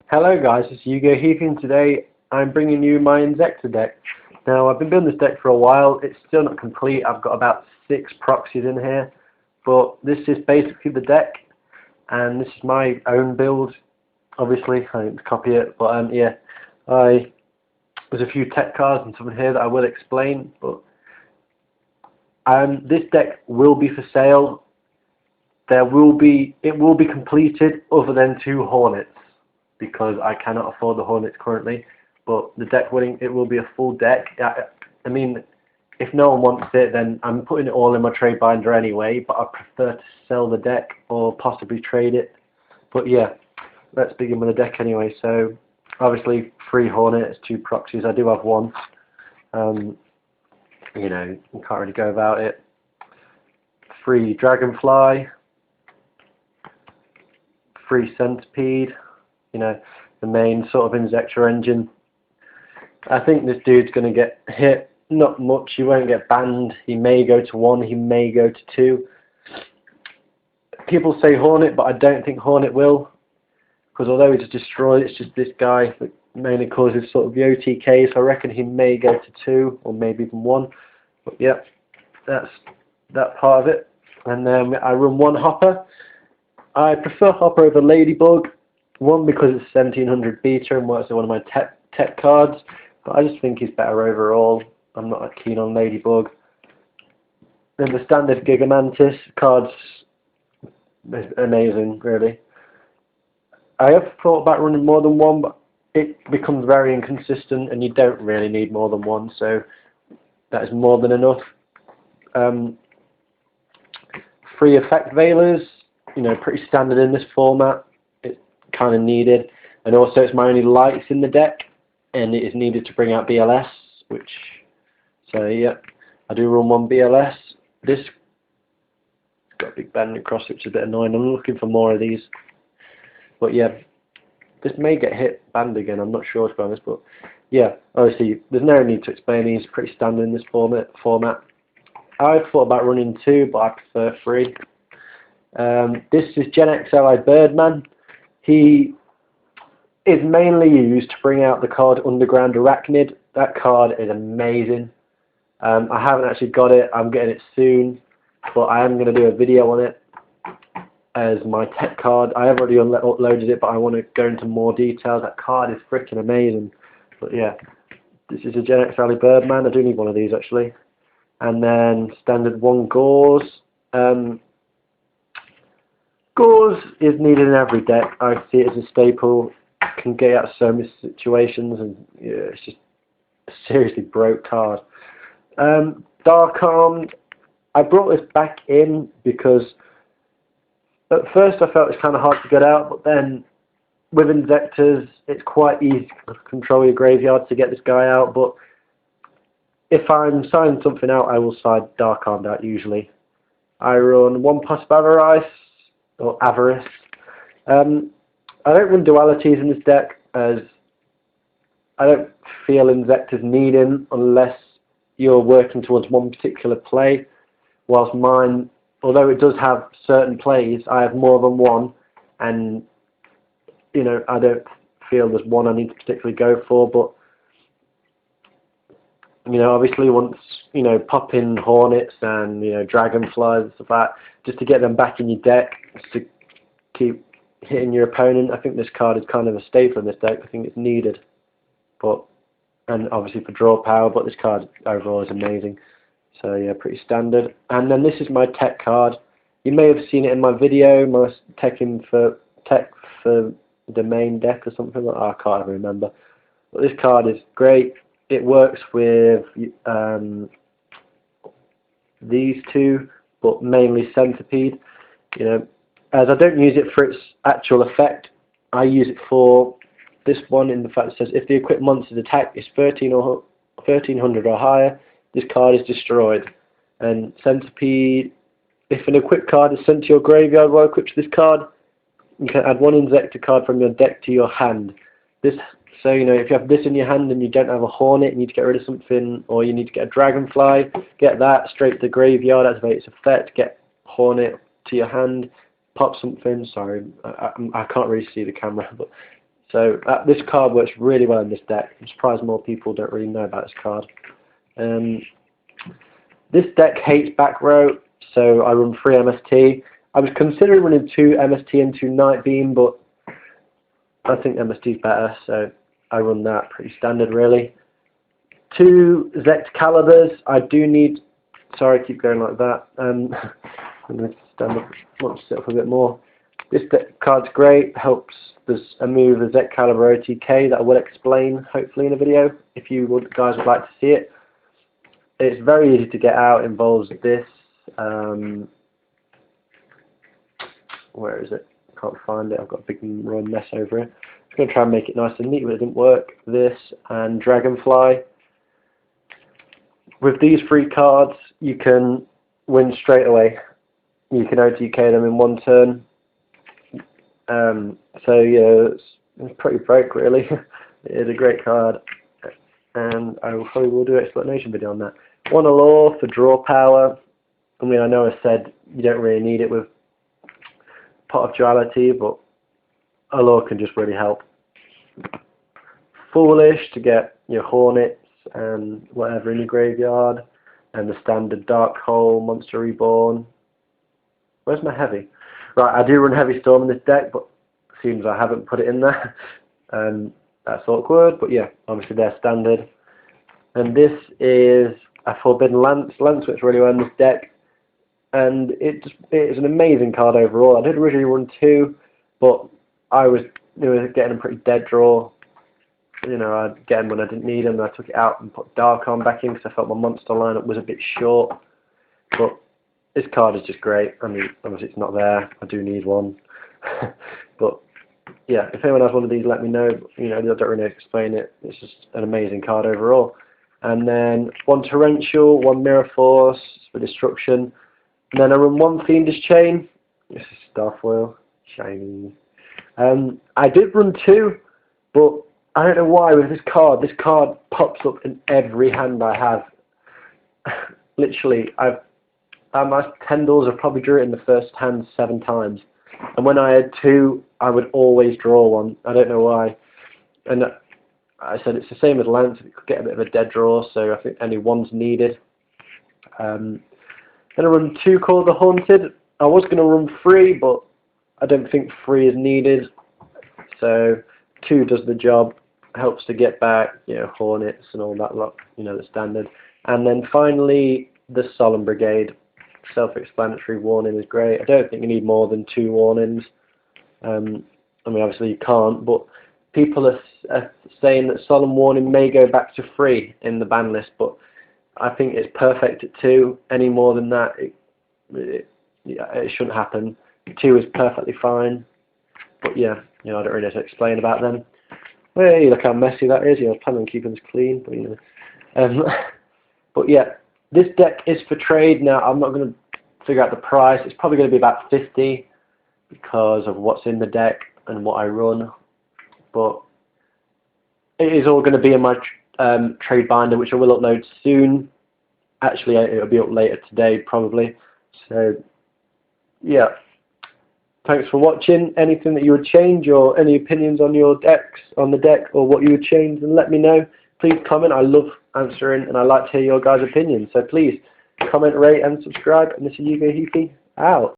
Hello guys, it's Hugo here, and today I'm bringing you my Inzektor deck. Now I've been building this deck for a while, it's still not complete, I've got about 6 proxies in here, but this is basically the deck, and this is my own build. Obviously I didn't copy it, but yeah, there's a few tech cards and something here that I will explain, but this deck will be for sale. It will be completed other than 2 Hornets, because I cannot afford the Hornets currently. But the deck it will be a full deck. I mean, if no one wants it, then I'm putting it all in my trade binder anyway, but I prefer to sell the deck or possibly trade it. But yeah, let's begin with the deck anyway. So obviously 3 Hornets, 2 proxies. I do have 1. You know, you can't really go about it. 3 Dragonfly, 3 Centipede, you know, the main sort of Inzektor engine. I think this dude's going to get hit, not much, he won't get banned, he may go to 1, he may go to 2. People say Hornet, but I don't think Hornet will, because although he's destroyed, it's just this guy that mainly causes sort of the OTK, so I reckon he may go to 2, or maybe even 1. But yeah, that's that part of it. And then I run 1 Hopper. I prefer Hopper over Ladybug. 1, because it's 1700 beta and works as one of my tech cards, but I just think he's better overall. I'm not keen on Ladybug. Then the standard Gigamantis card's amazing, really. I have thought about running more than 1, but it becomes very inconsistent and you don't really need more than 1, so that is more than enough. 3 Effect Veilers, you know, pretty standard in this format. Kind of needed, and also it's my only lights in the deck, and it is needed to bring out BLS, which, so yeah, I do run 1 BLS. This got a big band across, which is a bit annoying. I'm looking for more of these, but yeah, this may get hit banned again, I'm not sure to be honest, but yeah, obviously there's no need to explain, these pretty standard in this format. I've thought about running 2, but I prefer 3. This is Gen XLI Birdman. He is mainly used to bring out the card Underground Arachnid. That card is amazing. I haven't actually got it. I'm getting it soon, but I am going to do a video on it as my tech card. I have already uploaded it, but I want to go into more details. That card is freaking amazing. But yeah, this is a Gen X Rally Birdman. I do need 1 of these actually. And then standard 1 Gauze. Gauze is needed in every deck. I see it as a staple. Can get out of so many situations, and yeah, it's just a seriously broke card. Dark Arm. I brought this back in because at first I felt it's kind of hard to get out, but then with Inzektors it's quite easy to control your graveyard to get this guy out. But if I'm signing something out, I will side Dark Armed out usually. I run 1 Possible Avarice. Or Avarice. I don't run dualities in this deck, as I don't feel Inzektors need him unless you're working towards 1 particular play, whilst mine, although it does have certain plays, I have more than 1, and you know, I don't feel there's 1 I need to particularly go for. But you know, obviously once, you know, pop in Hornets and, you know, Dragonflies and stuff like that, just to get them back in your deck, just to keep hitting your opponent. I think this card is kind of a staple in this deck. I think it's needed. But, and obviously for draw power, but this card overall is amazing. So yeah, pretty standard. And then this is my tech card. You may have seen it in my video, my tech for the main deck or something like that. I can't remember. But this card is great. It works with these 2, but mainly Centipede. You know, as I don't use it for its actual effect, I use it for this one. In the fact, it says if the equipped monster's attack is 1300 or higher, this card is destroyed. And Centipede, if an equipped card is sent to your graveyard while equipped to this card, you can add 1 Inzektor card from your deck to your hand. So, you know, if you have this in your hand and you don't have a Hornet, you need to get rid of something, or you need to get a Dragonfly, get that straight to the graveyard, activate its effect, get Hornet to your hand, pop something. Sorry, I can't really see the camera, but So this card works really well in this deck. I'm surprised more people don't really know about this card. This deck hates back row, so I run 3 MST. I was considering running 2 MST and 2 Night Beam, but I think MST is better, so I run that pretty standard really. 2 Zect Calibers. I do need. Sorry, I keep going like that. I'm going to stand up. Want to sit up a bit more. This deck card's great. Helps. There's a move, the Zect Caliber OTK, that I will explain hopefully in a video if you guys would like to see it. It's very easy to get out. It involves this. Where is it? Can't find it. I've got a big raw mess over it. I'm going to try and make it nice and neat, but it didn't work. This and Dragonfly. With these 3 cards, you can win straight away. You can OTK them in 1 turn. So yeah, it's pretty broke really. It is a great card, and I probably will do an explanation video on that. 1 Allure for draw power. I mean, I know I said you don't really need it with Pot of Duality, but Allure can just really help. Foolish to get your Hornets and whatever in your graveyard, and the standard Dark Hole, Monster Reborn. Where's my heavy? Right, I do run Heavy Storm in this deck, but it seems I haven't put it in there. That's awkward, but yeah, obviously they're standard. And this is a Forbidden Lance. Lance works really well in this deck, and it is an amazing card overall. I did originally run 2, but I was getting a pretty dead draw. You know, I'd get them when I didn't need them, and I took it out and put Dark Arm back in because I felt my monster lineup was a bit short. But this card is just great. I mean, obviously it's not there. I do need one. But yeah, if anyone has one of these, let me know. You know, I don't really explain it. It's just an amazing card overall. And then 1 Torrential, 1 Mirror Force for destruction. And then I run 1 Fiendish Chain. This is Starfoil. Shiny. I did run 2, but I don't know why with this card pops up in every hand I have. Literally, my 10 doors have probably drew it in the first hand 7 times. And when I had 2, I would always draw 1. I don't know why. And I said it's the same as Lance. It could get a bit of a dead draw, so I think only 1's needed. Then I run 2 Call the Haunted. I was going to run 3, but I don't think 3 is needed. So 2 does the job. Helps to get back, you know, Hornets and all that lot, you know, the standard. And then finally, the Solemn Brigade. Self-explanatory. Warning is great. I don't think you need more than 2 warnings. I mean, obviously you can't, but people are saying that Solemn Warning may go back to 3 in the ban list, but I think it's perfect at 2. Any more than that, it shouldn't happen. 2 is perfectly fine. But yeah, you know, I don't really know to explain about them. Hey, look how messy that is. Yeah, I was planning on keeping this clean, but you know. But yeah, this deck is for trade. Now, I'm not going to figure out the price. It's probably going to be about 50 because of what's in the deck and what I run. But it is all going to be in my trade binder, which I will upload soon. Actually, it'll be up later today, probably. So, yeah. Thanks for watching. Anything that you would change or any opinions on your decks, on the deck, or what you would change, then let me know. Please comment. I love answering and I like to hear your guys' opinions. So please comment, rate and subscribe. And this is Hugo Heafy out.